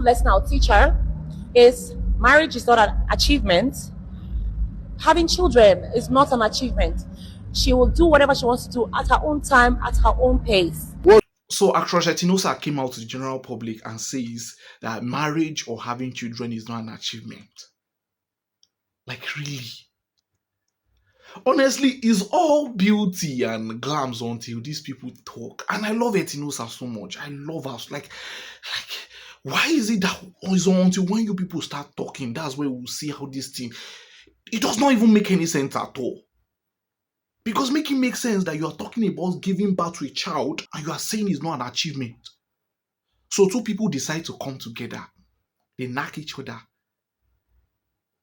lesson I'll teach her is marriage is not an achievement. Having children is not an achievement. She will do whatever she wants to do at her own time, at her own pace. So actress Etinosa came out to the general public and says that marriage or having children is not an achievement. Like, really? Honestly, it's all beauty and glams until these people talk. And I love Etinosa so much. I love her. Why is it that it's until when you people start talking, that's where we'll see how this thing, it does not even make any sense at all. Because make it make sense that you are talking about giving birth to a child and you are saying it's not an achievement. So two people decide to come together. They knock each other.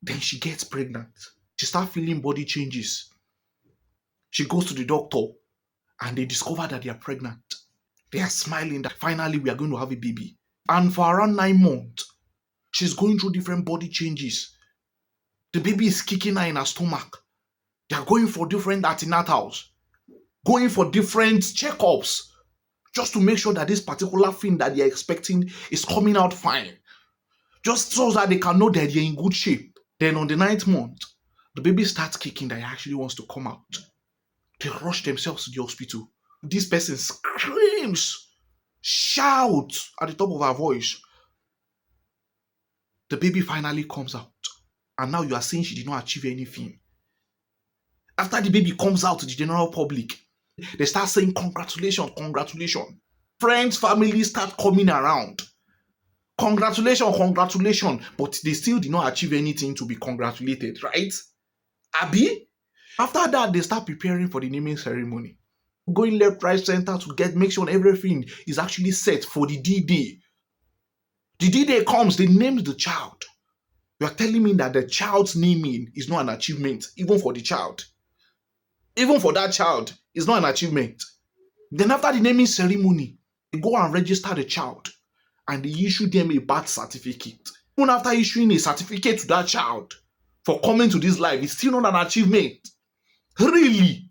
Then she gets pregnant. She starts feeling body changes. She goes to the doctor and they discover that they are pregnant. They are smiling that finally we are going to have a baby. And for around 9 months, she's going through different body changes. The baby is kicking her in her stomach. They are going for different antenatals, going for different checkups, just to make sure that this particular thing that they are expecting is coming out fine. Just so that they can know that they're in good shape. Then on the 9th month, the baby starts kicking that he actually wants to come out. They rush themselves to the hospital. This person screams, shouts at the top of her voice. The baby finally comes out. And now you are saying she did not achieve anything. After the baby comes out to the general public, they start saying congratulations, congratulations. Friends, family start coming around. Congratulations, congratulations. But they still did not achieve anything to be congratulated, right? Abi? After that, they start preparing for the naming ceremony. Going left, right, center to make sure everything is actually set for the D-Day. The D-Day comes, they name the child. You are telling me that the child's naming is not an achievement, even for the child. Even for that child, it's not an achievement. Then after the naming ceremony, they go and register the child and they issue them a birth certificate. Even after issuing a certificate to that child for coming to this life, it's still not an achievement. Really?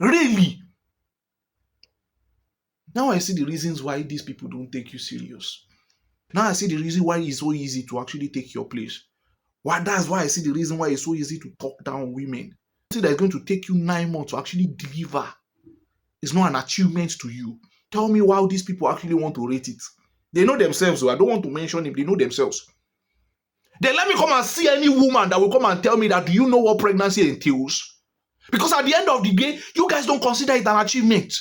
Really? Now I see the reasons why these people don't take you serious. Now I see the reason why it's so easy to actually take your place. That's why I see the reason why it's so easy to talk down women. That is going to take you 9 months to actually deliver. It's not an achievement to you. Tell me why these people actually want to rate it. They know themselves, so I don't want to mention it. They know themselves. Then let me come and see any woman that will come and tell me that, do you know what pregnancy entails? Because at the end of the day, you guys don't consider it an achievement.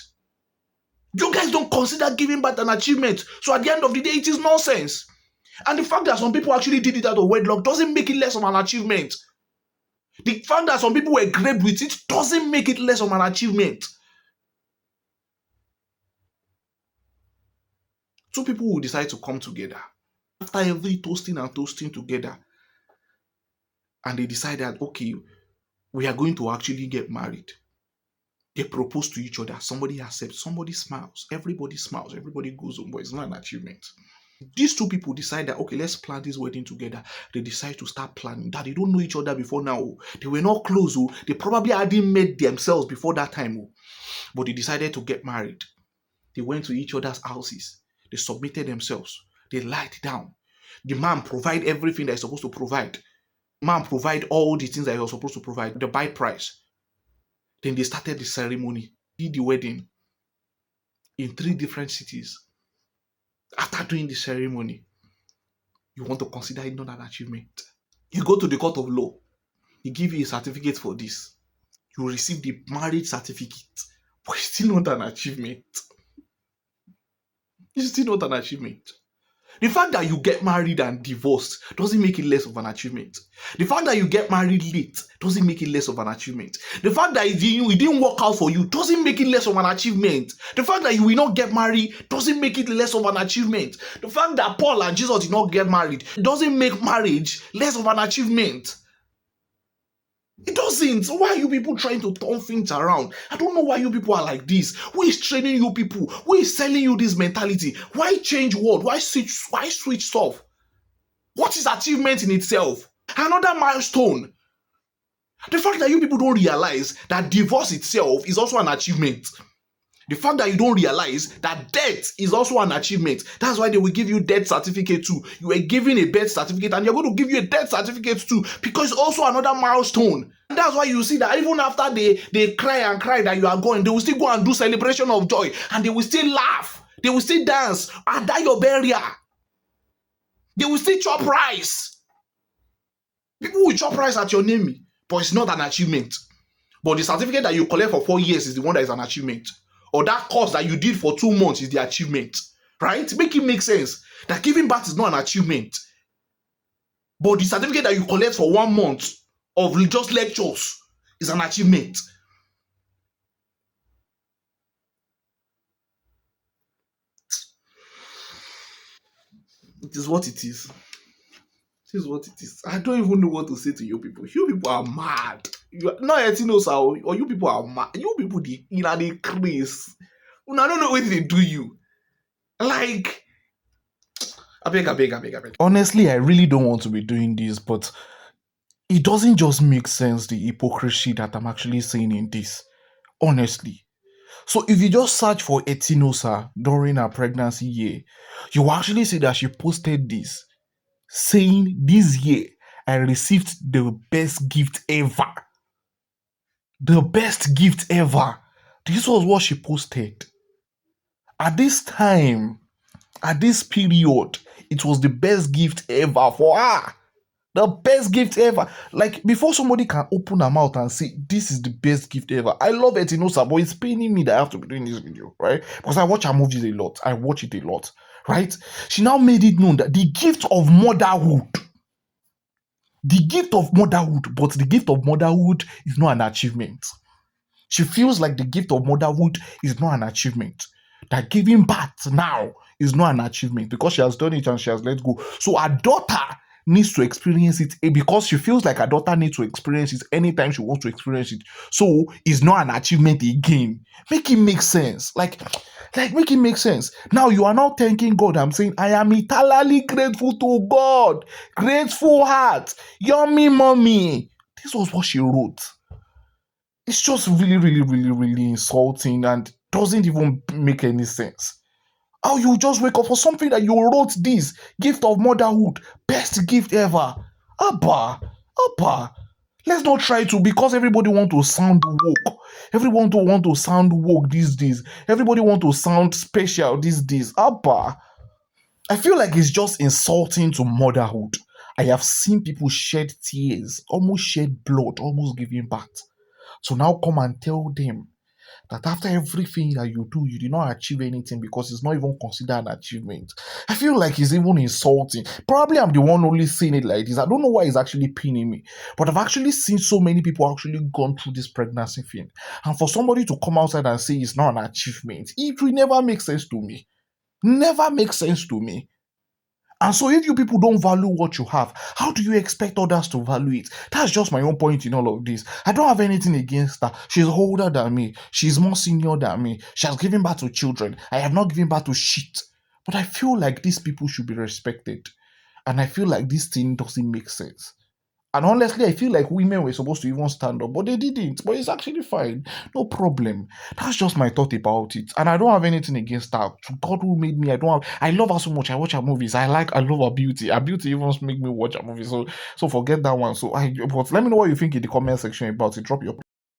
You guys don't consider giving birth an achievement. So at the end of the day, it is nonsense. And the fact that some people actually did it out of wedlock doesn't make it less of an achievement. The fact that some people were great with it doesn't make it less of an achievement. Two people will decide to come together after every toasting and toasting together. And they decide that, okay, we are going to actually get married. They propose to each other. Somebody accepts. Somebody smiles. Everybody smiles. Everybody goes home. But it's not an achievement. These two people decide that, okay, let's plan this wedding together. They decide to start planning. That they don't know each other before now. They were not close. They probably hadn't met themselves before that time. But they decided to get married. They went to each other's houses. They submitted themselves. They lied down. The man provide everything that he's supposed to provide. The man provide all the things that he was supposed to provide. The bride price. Then they started the ceremony. Did the wedding in 3 different cities. After doing the ceremony, you want to consider it not an achievement. You go to the court of law. They give you a certificate for this. You receive the marriage certificate. But it's still not an achievement. It's still not an achievement. The fact that you get married and divorced doesn't make it less of an achievement. The fact that you get married late doesn't make it less of an achievement. The fact that it didn't work out for you doesn't make it less of an achievement. The fact that you will not get married doesn't make it less of an achievement. The fact that Paul and Jesus did not get married doesn't make marriage less of an achievement. It doesn't. Why are you people trying to turn things around? I don't know why you people are like this. Who is training you people? Who is selling you this mentality? Why change word? Why switch stuff? What is achievement in itself? Another milestone. The fact that you people don't realize that divorce itself is also an achievement. The fact that you don't realize that death is also an achievement. That's why they will give you death certificate too. You were given a birth certificate and you're going to give you a death certificate too, because it's also another milestone. And that's why you see that even after they cry and cry that you are going, they will still go and do celebration of joy, and they will still laugh. They will still dance and that your burial. They will still chop rice. People will chop rice at your name, but it's not an achievement. But the certificate that you collect for 4 years is the one that is an achievement. Or that course that you did for 2 months is the achievement. Right? Make it make sense that giving birth is not an achievement. But the certificate that you collect for 1 month of just lectures is an achievement. It is what it is. It is what it is. I don't even know what to say to you people. You people are mad. You are not Etinosa, or you people are mad. You people the craze. I don't know what they do you. Like, I beg. Honestly, I really don't want to be doing this, but it doesn't just make sense, the hypocrisy that I'm actually seeing in this. Honestly. So if you just search for Etinosa during her pregnancy year, you will actually see that she posted this, saying this year I received the best gift ever. The best gift ever. This was what she posted. At this time, at this period, it was the best gift ever for her. The best gift ever. Like, before somebody can open her mouth and say, this is the best gift ever. I love Etinosa, but it's paining me that I have to be doing this video, right? Because I watch her movies a lot. I watch it a lot, right? She now made it known that the gift of motherhood, but the gift of motherhood is not an achievement. She feels like the gift of motherhood is not an achievement. That giving birth now is not an achievement because she has done it and she has let go. So her daughter needs to experience it because she feels like her daughter needs to experience it anytime she wants to experience it. So it's not an achievement again. Make it make sense. Like make it make sense. Now you are now thanking God. I'm saying, I am eternally grateful to God. Grateful heart. Yummy mommy. This was what she wrote. It's just really insulting and doesn't even make any sense. How you just wake up for something that you wrote this gift of motherhood, best gift ever. Abba. Let's not try to, because everybody want to sound woke. Everyone want to sound woke these days. Everybody want to sound special these days. Abba. I feel like it's just insulting to motherhood. I have seen people shed tears, almost shed blood, almost giving birth. So now come and tell them that after everything that you do, you did not achieve anything because it's not even considered an achievement. I feel like it's even insulting. Probably I'm the one only seeing it like this. I don't know why it's actually pinning me. But I've actually seen so many people actually gone through this pregnancy thing. And for somebody to come outside and say it's not an achievement, it will never make sense to me. Never makes sense to me. And so if you people don't value what you have, how do you expect others to value it? That's just my own point in all of this. I don't have anything against her. She's older than me. She's more senior than me. She has given birth to children. I have not given birth to shit. But I feel like these people should be respected. And I feel like this thing doesn't make sense. And honestly, I feel like women were supposed to even stand up, but they didn't. But it's actually fine. No problem. That's just my thought about it. And I don't have anything against her. To God who made me, I love her so much. I watch her movies. I love her beauty. Her beauty even make me watch her movies. So forget that one. But let me know what you think in the comment section about it. Drop your